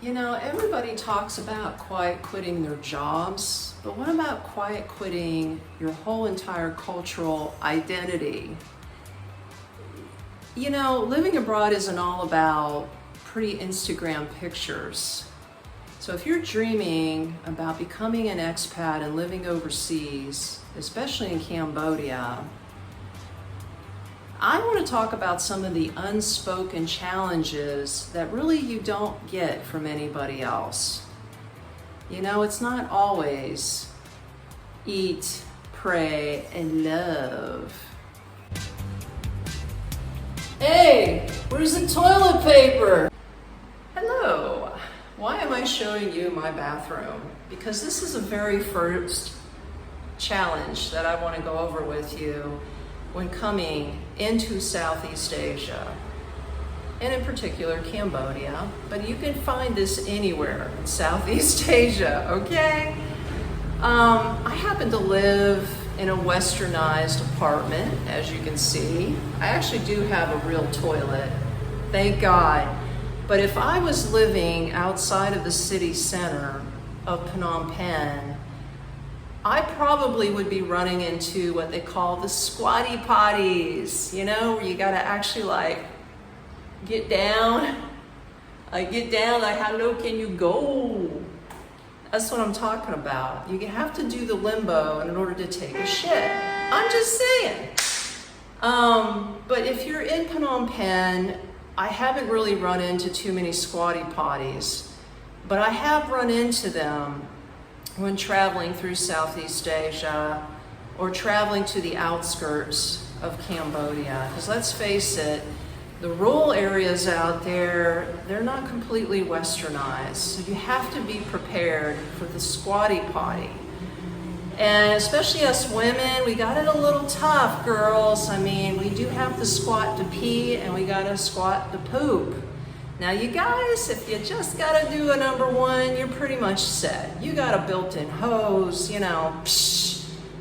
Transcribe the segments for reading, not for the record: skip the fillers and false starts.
You know, everybody talks about quiet quitting their jobs, but what about quiet quitting your whole entire cultural identity? You know, living abroad isn't all about pretty Instagram pictures. So if you're dreaming about becoming an expat and living overseas, especially in Cambodia, I want to talk about some of the unspoken challenges that really you don't get from anybody else. You know, it's not always eat, pray, and love. Hey, where's the toilet paper? Hello. Why am I showing you my bathroom? Because this is the very first challenge that I want to go over with you when coming into Southeast Asia, and in particular Cambodia, but you can find this anywhere in Southeast Asia, okay? I happen to live in a westernized apartment, as you can see. I actually do have a real toilet, thank God. But if I was living outside of the city center of Phnom Penh, I probably would be running into what they call the squatty potties, you know, where you gotta actually like get down, like hello, can you go? That's what I'm talking about. You have to do the limbo in order to take a shit. I'm just saying. But if you're in Phnom Penh, I haven't really run into too many squatty potties, but I have run into them when traveling through Southeast Asia or traveling to the outskirts of Cambodia. Because let's face it, the rural areas out there, they're not completely westernized. So you have to be prepared for the squatty potty. And especially us women, we got it a little tough, girls. I mean, we do have to squat to pee and we gotta squat to poop. Now you guys, if you just gotta do a number one, you're pretty much set. You got a built-in hose, you know,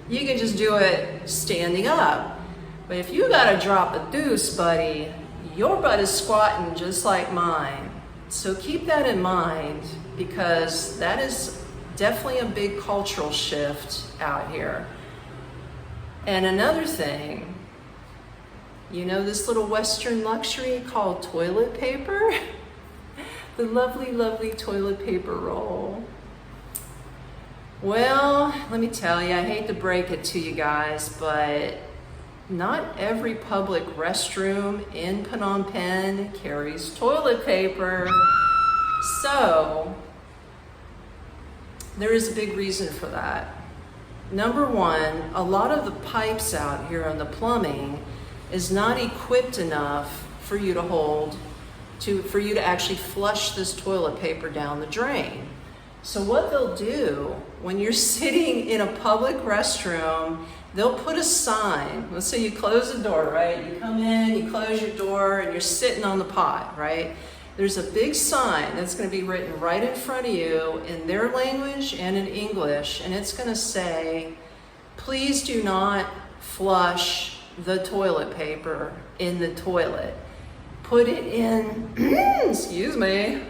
you can just do it standing up. But if you gotta drop a deuce, buddy, your butt is squatting just like mine. So keep that in mind, because that is definitely a big cultural shift out here. And another thing, you know this little Western luxury called toilet paper? The lovely, lovely toilet paper roll. Well, let me tell you, I hate to break it to you guys, but not every public restroom in Phnom Penh carries toilet paper. So, there is a big reason for that. Number one, a lot of the pipes out here on the plumbing is not equipped enough for you for you to actually flush this toilet paper down the drain. So what they'll do when you're sitting in a public restroom, they'll put a sign. Let's say you close the door, right? You come in, you close your door, and you're sitting on the pot, right? There's a big sign that's going to be written right in front of you in their language and in English, and it's going to say, please do not flush the toilet paper in the toilet. Put it in, excuse me,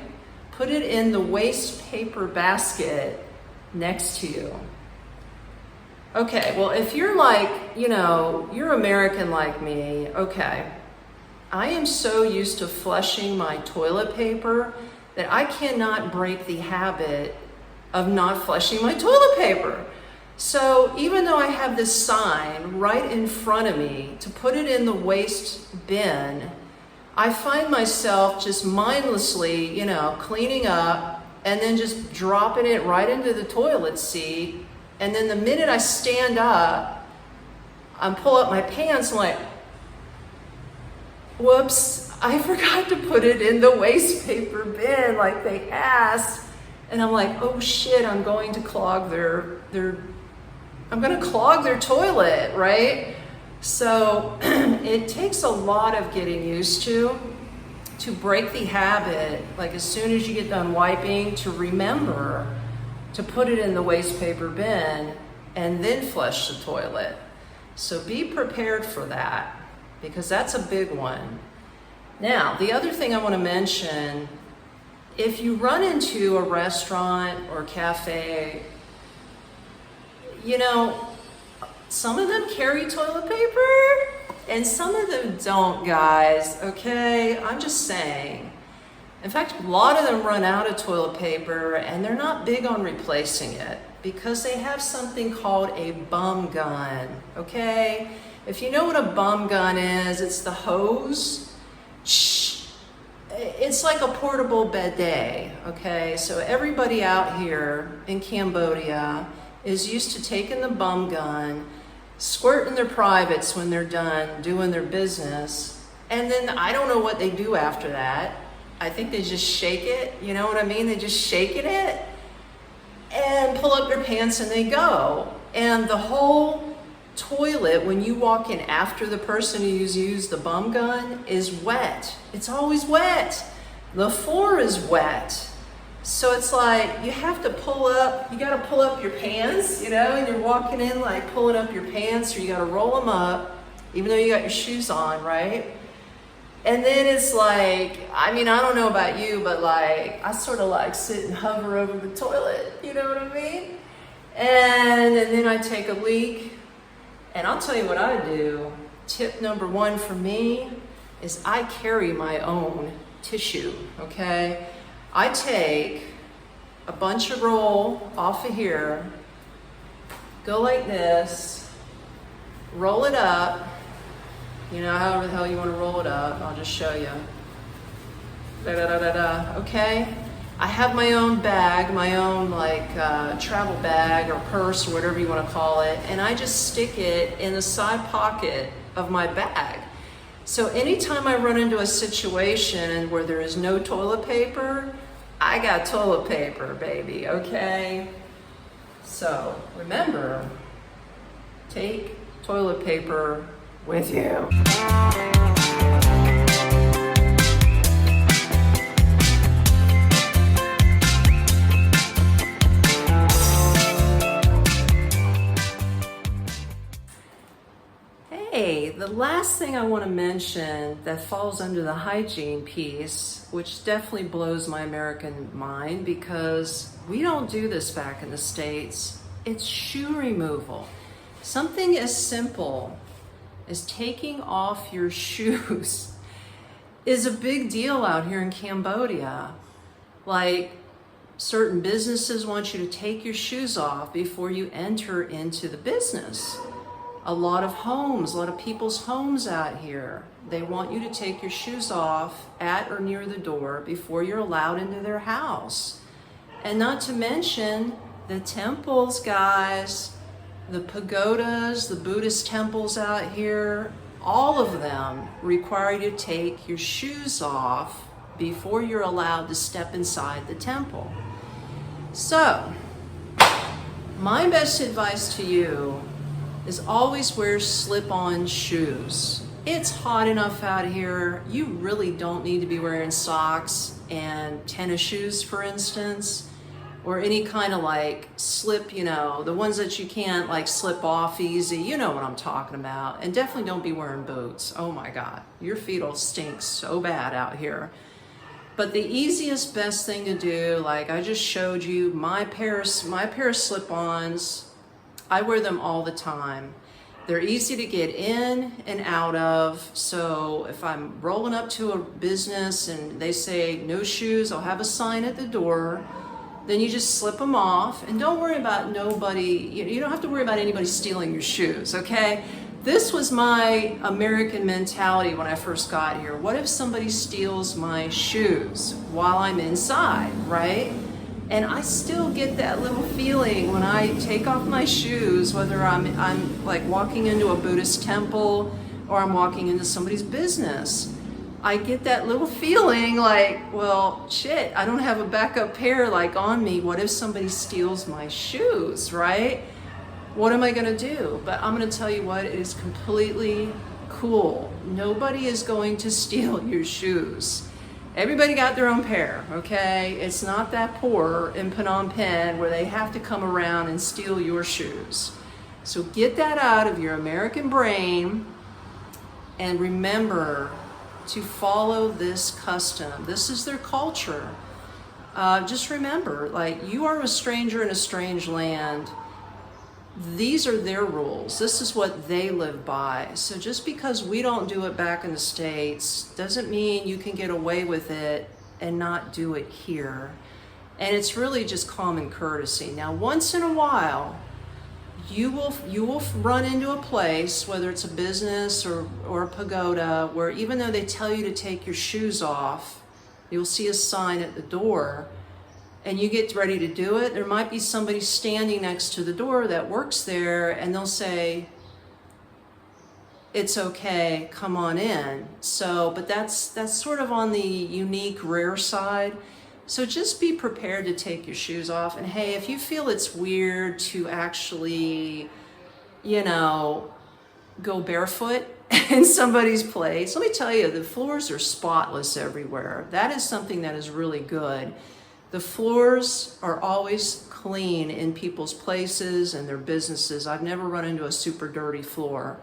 put it in the waste paper basket next to you. Okay, well, if you're like, you know, you're American like me, okay, I am so used to flushing my toilet paper that I cannot break the habit of not flushing my toilet paper. So even though I have this sign right in front of me to put it in the waste bin, I find myself just mindlessly, you know, cleaning up and then just dropping it right into the toilet seat. And then the minute I stand up, I pull up my pants and like, whoops, I forgot to put it in the waste paper bin like they asked. And I'm like, oh shit, I'm going to clog I'm gonna clog their toilet, right? So it takes a lot of getting used to break the habit, like as soon as you get done wiping, to remember to put it in the waste paper bin and then flush the toilet. So be prepared for that, because that's a big one. Now, the other thing I want to mention if you run into a restaurant or cafe, you know, some of them carry toilet paper and some of them don't, guys, okay? I'm just saying. In fact, a lot of them run out of toilet paper and they're not big on replacing it because they have something called a bum gun, okay? If you know what a bum gun is, it's the hose. It's like a portable bidet, okay? So everybody out here in Cambodia is used to taking the bum gun, squirting their privates when they're done doing their business, and then I don't know what they do after that. I think they just shake it, you know what I mean? They just shake it and pull up their pants and they go. And the whole toilet, when you walk in after the person who's used the bum gun, is wet. It's always wet. The floor is wet. So it's like you have to pull up, you gotta pull up your pants, you know, and you're walking in like pulling up your pants, or you gotta roll them up, even though you got your shoes on, right? And then it's like, I mean, I don't know about you, but like, I sort of like sit and hover over the toilet, you know what I mean? And then I take a leak, and I'll tell you what I do. Tip number one for me is I carry my own tissue, okay? I take a bunch of roll off of here, go like this, roll it up, you know, however the hell you want to roll it up, I'll just show you. Da-da-da-da-da, okay? I have my own bag, my own like travel bag or purse or whatever you want to call it, and I just stick it in the side pocket of my bag. So anytime I run into a situation where there is no toilet paper, I got toilet paper, baby, okay? So remember, take toilet paper with you. Hey, the last thing I want to mention that falls under the hygiene piece, which definitely blows my American mind because we don't do this back in the States, it's shoe removal. Something as simple as taking off your shoes is a big deal out here in Cambodia. Like, certain businesses want you to take your shoes off before you enter into the business. A lot of homes, a lot of people's homes out here, they want you to take your shoes off at or near the door before you're allowed into their house. And not to mention the temples, guys, the pagodas, the Buddhist temples out here, all of them require you to take your shoes off before you're allowed to step inside the temple. So, my best advice to you is always wear slip-on shoes. It's hot enough out here. You really don't need to be wearing socks and tennis shoes, for instance, or any kind of like slip, you know, the ones that you can't like slip off easy. You know what I'm talking about. And definitely don't be wearing boots. Oh my God, your feet will stink so bad out here. But the easiest, best thing to do, like I just showed you, my pair of slip-ons, I wear them all the time. They're easy to get in and out of. So if I'm rolling up to a business and they say no shoes, I'll have a sign at the door. Then you just slip them off and don't worry about nobody, you don't have to worry about anybody stealing your shoes, okay? This was my American mentality when I first got here. What if somebody steals my shoes while I'm inside, right? And I still get that little feeling when I take off my shoes, whether I'm like walking into a Buddhist temple or I'm walking into somebody's business. I get that little feeling like, well, shit, I don't have a backup pair like on me. What if somebody steals my shoes, right? What am I gonna do? But I'm gonna tell you what, it is completely cool. Nobody is going to steal your shoes. Everybody got their own pair, okay? It's not that poor in Phnom Penh where they have to come around and steal your shoes. So get that out of your American brain and remember to follow this custom. This is their culture. just remember, like, you are a stranger in a strange land. These are their rules. This is what they live by. So just because we don't do it back in the States doesn't mean you can get away with it and not do it here. And it's really just common courtesy. Now, once in a while, you will run into a place, whether it's a business or a pagoda, where even though they tell you to take your shoes off, you'll see a sign at the door, and you get ready to do it. There might be somebody standing next to the door that works there, and they'll say, "It's okay, come on in." So, but that's sort of on the unique, rare side. So just be prepared to take your shoes off. And hey, if you feel it's weird to actually, go barefoot in somebody's place, let me tell you, the floors are spotless everywhere. That is something that is really good. The floors are always clean in people's places and their businesses. I've never run into a super dirty floor.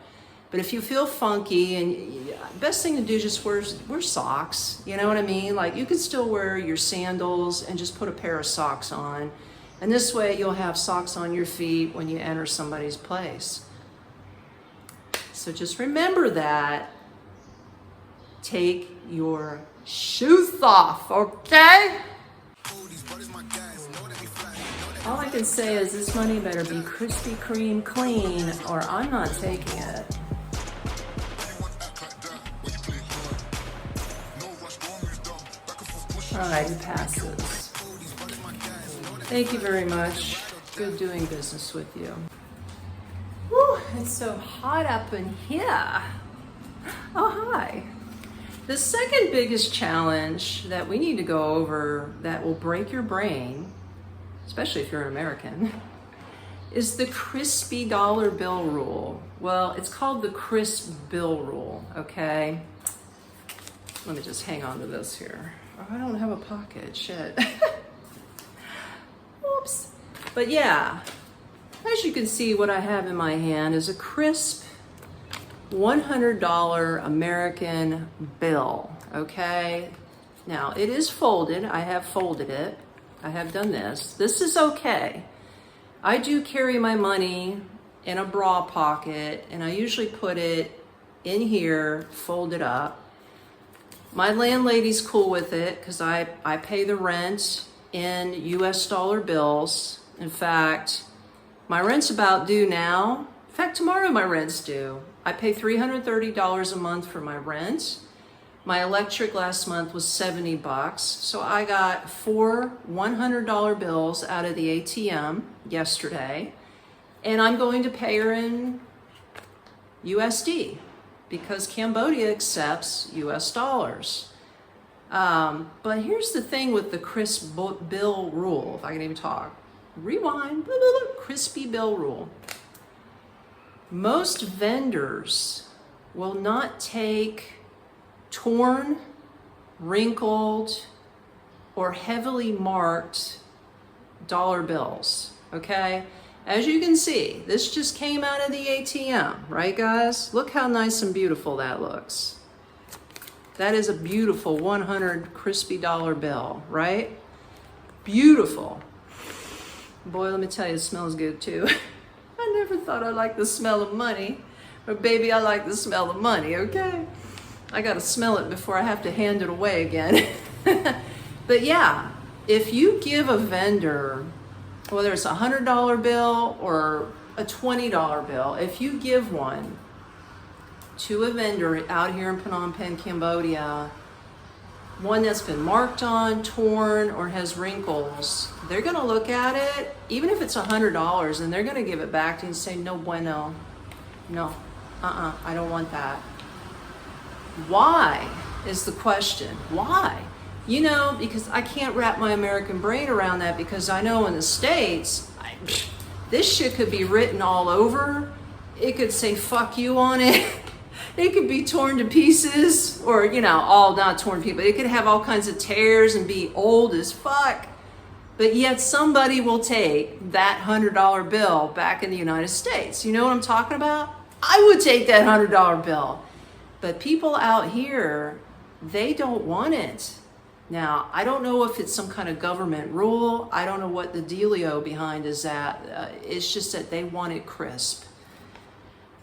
But if you feel funky, and best thing to do is just wear socks. You know what I mean? Like, you can still wear your sandals and just put a pair of socks on. And this way you'll have socks on your feet when you enter somebody's place. So just remember that. Take your shoes off, okay? All I can say is this money better be Krispy Kreme clean, or I'm not taking it. All right, it passes. Thank you very much. Good doing business with you. Woo, it's so hot up in here. Oh, hi. The second biggest challenge that we need to go over that will break your brain, especially if you're an American, is the crispy dollar bill rule. Well, it's called the crisp bill rule, okay? Let me just hang on to this here. Oh, I don't have a pocket, shit. Whoops. But yeah, as you can see, what I have in my hand is a crisp $100 American bill, okay? Now, it is folded. I have folded it. I have done this. This is okay. I do carry my money in a bra pocket, and I usually put it in here, fold it up. My landlady's cool with it because I pay the rent in US dollar bills. In fact, my rent's about due now. In fact, tomorrow my rent's due. I pay $330 a month for my rent. My electric last month was $70. So I got 4 $100 bills out of the ATM yesterday, and I'm going to pay her in USD because Cambodia accepts US dollars. But here's the thing with the crisp bill rule, if I can even talk. Rewind, blah, blah, blah, crispy bill rule. Most vendors will not take torn, wrinkled, or heavily marked dollar bills, okay? As you can see, this just came out of the ATM, right guys? Look how nice and beautiful that looks. That is a beautiful 100 crispy dollar bill, right? Beautiful. Boy, let me tell you, it smells good too. I never thought I liked the smell of money, but baby, I like the smell of money, okay? I gotta smell it before I have to hand it away again. But yeah, if you give a vendor, whether it's a $100 bill or a $20 bill, if you give one to a vendor out here in Phnom Penh, Cambodia, one that's been marked on, torn, or has wrinkles, they're gonna look at it, even if it's $100, and they're gonna give it back to you and say, no bueno, no, I don't want that. Why is the question? Why? You know, because I can't wrap my American brain around that, because I know in the States, this shit could be written all over. It could say fuck you on it. It could be torn to pieces, or, all not torn to pieces, but it could have all kinds of tears and be old as fuck. But yet somebody will take that $100 bill back in the United States. You know what I'm talking about? I would take that $100 bill. But people out here, they don't want it. Now, I don't know if it's some kind of government rule. I don't know what the dealio behind is that. It's just that they want it crisp.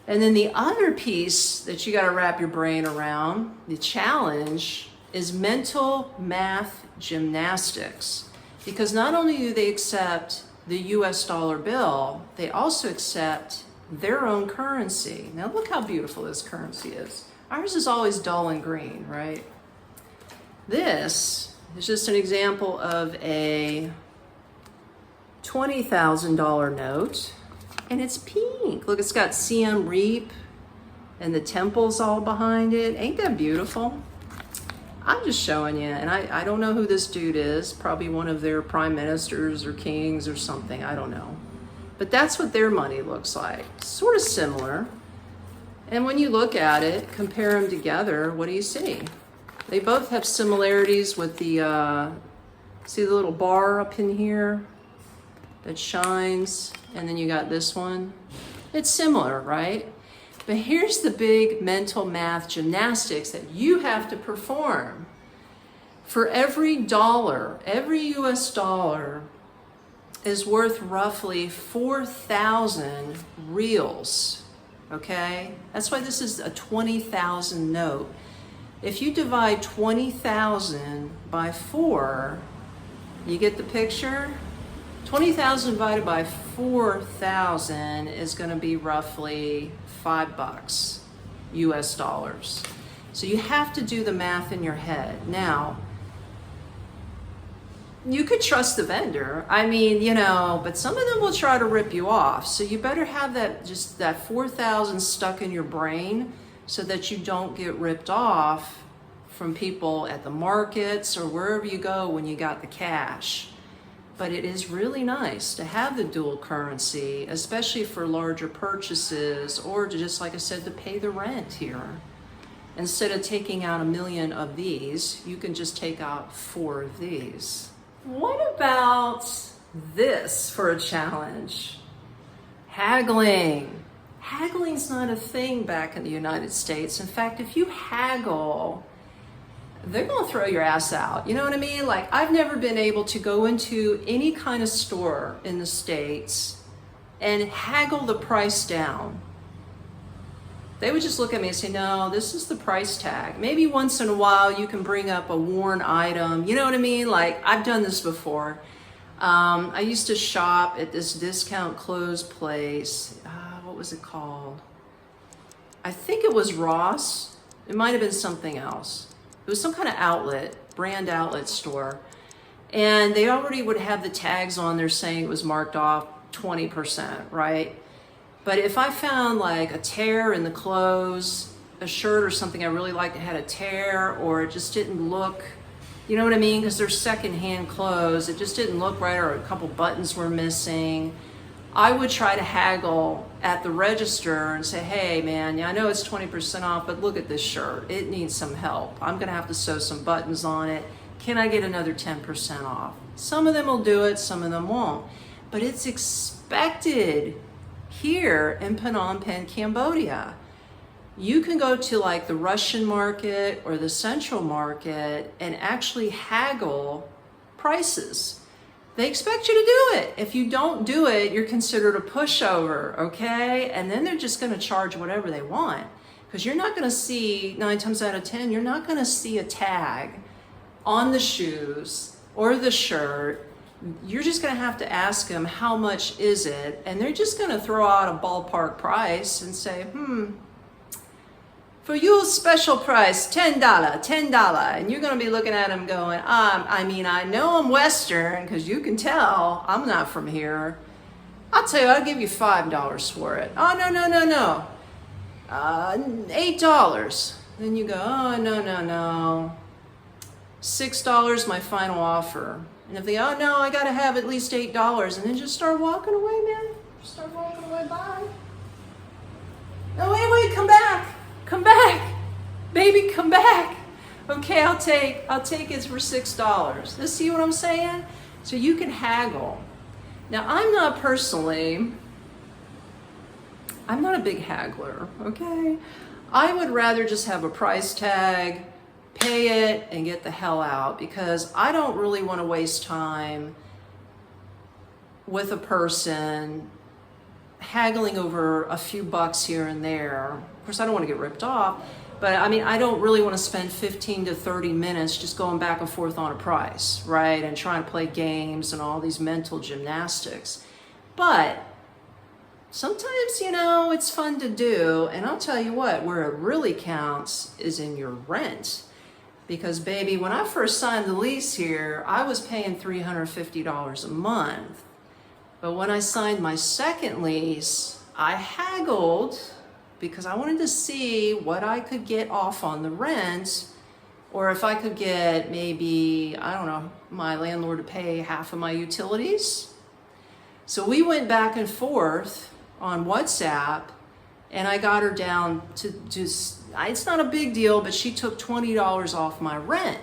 And then the other piece that you got to wrap your brain around, the challenge, is mental math gymnastics. Because not only do they accept the US dollar bill, they also accept their own currency. Now look how beautiful this currency is. Ours is always dull and green, right? This is just an example of a $20,000 note, and it's pink. Look, it's got Siem Reap and the temples all behind it. Ain't that beautiful? I'm just showing you, and I don't know who this dude is, probably one of their prime ministers or kings or something, I don't know. But that's what their money looks like, sort of similar. And when you look at it, compare them together, what do you see? They both have similarities with the, see the little bar up in here that shines, and then you got this one. It's similar, right? But here's the big mental math gymnastics that you have to perform. For every dollar, every US dollar is worth roughly 4,000 reals, okay? That's why this is a 20,000 note. If you divide 20,000 by 4, you get the picture? 20,000 divided by 4,000 is going to be roughly $5 US dollars. So you have to do the math in your head. Now, you could trust the vendor. I mean, you know, but some of them will try to rip you off. So you better have that, just that 4,000 stuck in your brain so that you don't get ripped off from people at the markets or wherever you go when you got the cash. But it is really nice to have the dual currency, especially for larger purchases or to just, like I said, to pay the rent here. Instead of taking out 1 million of these, you can just take out 4 of these. What about this for a challenge? Haggling. Haggling's not a thing back in the United States. In fact, if you haggle, they're going to throw your ass out. You know what I mean? Like, I've never been able to go into any kind of store in the States and haggle the price down. They would just look at me and say, no, this is the price tag. Maybe once in a while you can bring up a worn item. You know what I mean? Like, I've done this before. I used to shop at this discount clothes place. What was it called? I think it was Ross. It might have been something else. It was some kind of outlet, brand outlet store. And they already would have the tags on there saying it was marked off 20%, right? But if I found like a tear in the clothes, a shirt or something I really liked that had a tear, or it just didn't look, you know what I mean? Because they're secondhand clothes, it just didn't look right, or a couple buttons were missing. I would try to haggle at the register and say, hey man, yeah, I know it's 20% off, but look at this shirt. It needs some help. I'm gonna have to sew some buttons on it. Can I get another 10% off? Some of them will do it, some of them won't. But it's expected here in Phnom Penh, Cambodia. You can go to like the Russian market or the Central market and actually haggle prices. They expect you to do it. If you don't do it, you're considered a pushover, okay? And then they're just gonna charge whatever they want. Because you're not gonna see, 9 times out of 10, you're not gonna see a tag on the shoes or the shirt. You're just gonna have to ask them, how much is it? And they're just gonna throw out a ballpark price and say, for you, special price, $10. And you're gonna be looking at them going, I mean, I know I'm Western, because you can tell I'm not from here. I'll tell you, I'll give you $5 for it. Oh, no. $8. Then you go, oh, no. $6, my final offer. And if they, oh no, I gotta have at least $8, and then just start walking away, man. Just start walking away, bye. No, wait, come back. Come back, baby, come back. Okay, I'll take it for $6. Let's see what I'm saying? So you can haggle. Now, I'm not a big haggler, okay? I would rather just have a price tag, pay it, and get the hell out, because I don't really want to waste time with a person haggling over a few bucks here and there. Of course, I don't want to get ripped off, but I mean, I don't really want to spend 15 to 30 minutes just going back and forth on a price, right? And trying to play games and all these mental gymnastics. But sometimes, you know, it's fun to do. And I'll tell you what, where it really counts is in your rent. Because baby, when I first signed the lease here, I was paying $350 a month. But when I signed my second lease, I haggled because I wanted to see what I could get off on the rent, or if I could get maybe, I don't know, my landlord to pay half of my utilities. So we went back and forth on WhatsApp, and I got her down to just, it's not a big deal, but she took $20 off my rent.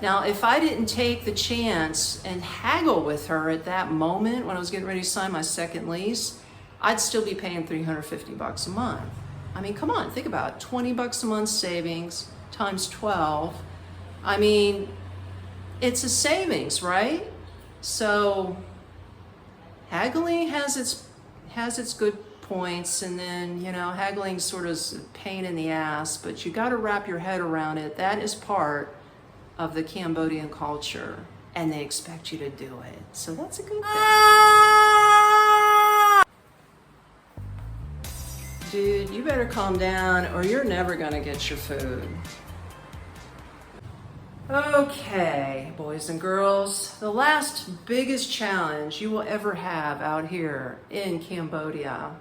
Now, if I didn't take the chance and haggle with her at that moment when I was getting ready to sign my second lease, I'd still be paying $350 a month. I mean, come on, think about it. 20 bucks a month savings times 12. I mean, it's a savings, right? So haggling has its good points, and then, you know, haggling sort of is a pain in the ass, but you got to wrap your head around it. That is part of the Cambodian culture, and they expect you to do it. So that's a good thing. Dude, you better calm down or you're never gonna get your food. Okay, boys and girls, the last biggest challenge you will ever have out here in Cambodia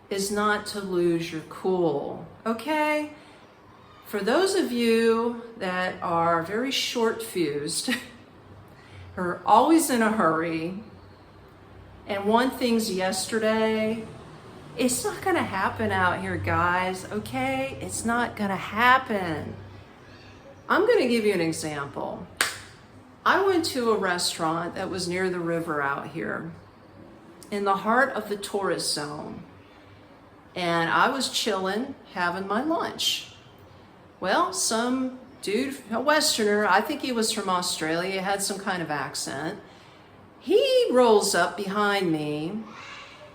is not to lose your cool, okay? For those of you that are very short-fused, are always in a hurry, and want things yesterday, it's not gonna happen out here, guys, okay? It's not gonna happen. I'm gonna give you an example. I went to a restaurant that was near the river out here, in the heart of the tourist zone, and I was chilling, having my lunch. Well, some dude, a Westerner, I think he was from Australia, had some kind of accent. He rolls up behind me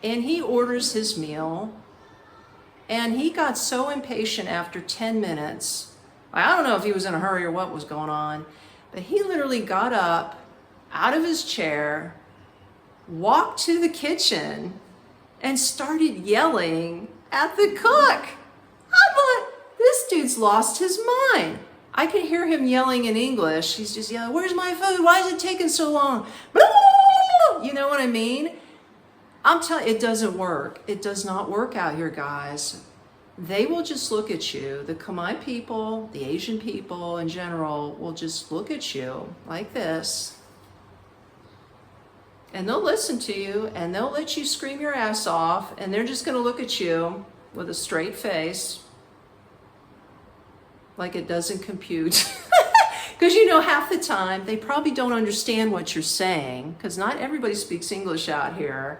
and he orders his meal, and he got so impatient after 10 minutes. I don't know if he was in a hurry or what was going on, but he literally got up out of his chair, walked to the kitchen, and started yelling at the cook. I'm like, this dude's lost his mind. I can hear him yelling in English. He's just yelling, "Where's my food? Why is it taking so long?" You know what I mean? I'm telling you, it doesn't work. It does not work out here, guys. They will just look at you. The Khmer people, the Asian people in general, will just look at you like this. And they'll listen to you, and they'll let you scream your ass off, and they're just gonna look at you with a straight face, like it doesn't compute. Because you know, half the time, they probably don't understand what you're saying, because not everybody speaks English out here.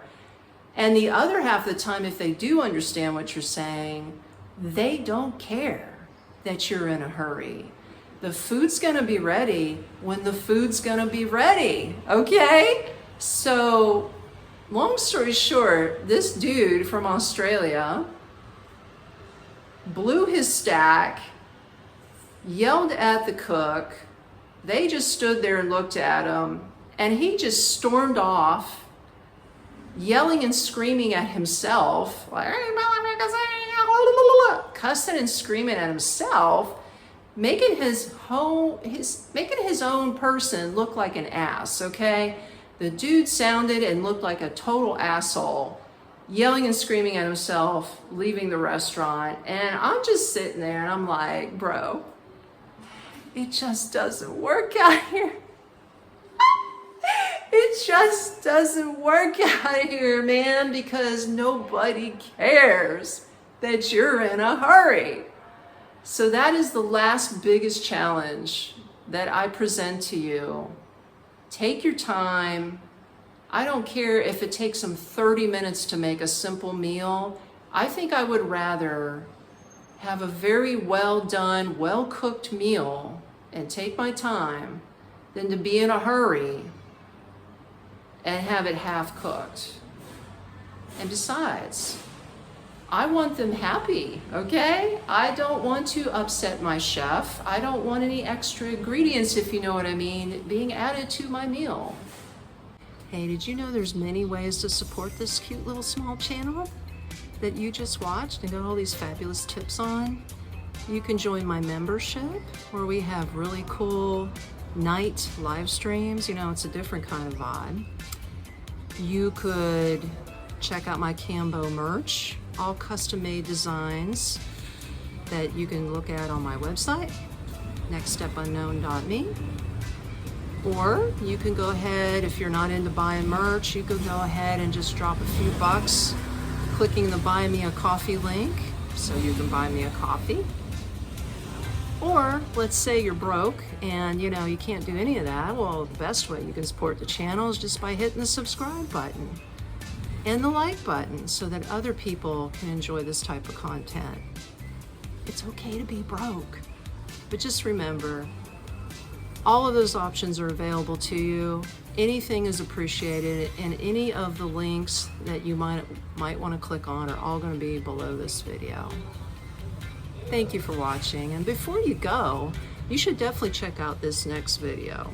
And the other half of the time, if they do understand what you're saying, they don't care that you're in a hurry. The food's gonna be ready when the food's gonna be ready, okay? So, long story short, this dude from Australia blew his stack, yelled at the cook. They just stood there and looked at him, and he just stormed off, yelling and screaming at himself, like, cussing and screaming at himself, making his own person look like an ass, okay? The dude sounded and looked like a total asshole, yelling and screaming at himself, leaving the restaurant. And I'm just sitting there and I'm like, bro, it just doesn't work out here. It just doesn't work out here, man, because nobody cares that you're in a hurry. So that is the last biggest challenge that I present to you. Take your time. I don't care if it takes them 30 minutes to make a simple meal. I think I would rather have a very well done, well cooked meal and take my time than to be in a hurry and have it half cooked. And besides, I want them happy, okay? I don't want to upset my chef. I don't want any extra ingredients, if you know what I mean, being added to my meal. Hey, did you know there's many ways to support this cute little small channel that you just watched and got all these fabulous tips on? You can join my membership where we have really cool night live streams. You know, it's a different kind of vibe. You could check out my Cambo merch, all custom-made designs that you can look at on my website, nextstepunknown.me. Or you can go ahead, if you're not into buying merch, you can go ahead and just drop a few bucks clicking the Buy Me a Coffee link so you can buy me a coffee. Or let's say you're broke and you know you can't do any of that. Well, the best way you can support the channel is just by hitting the subscribe button and the like button so that other people can enjoy this type of content. It's okay to be broke, but just remember, all of those options are available to you. Anything is appreciated, and any of the links that you might want to click on are all going to be below this video. Thank you for watching, and before you go, you should definitely check out this next video.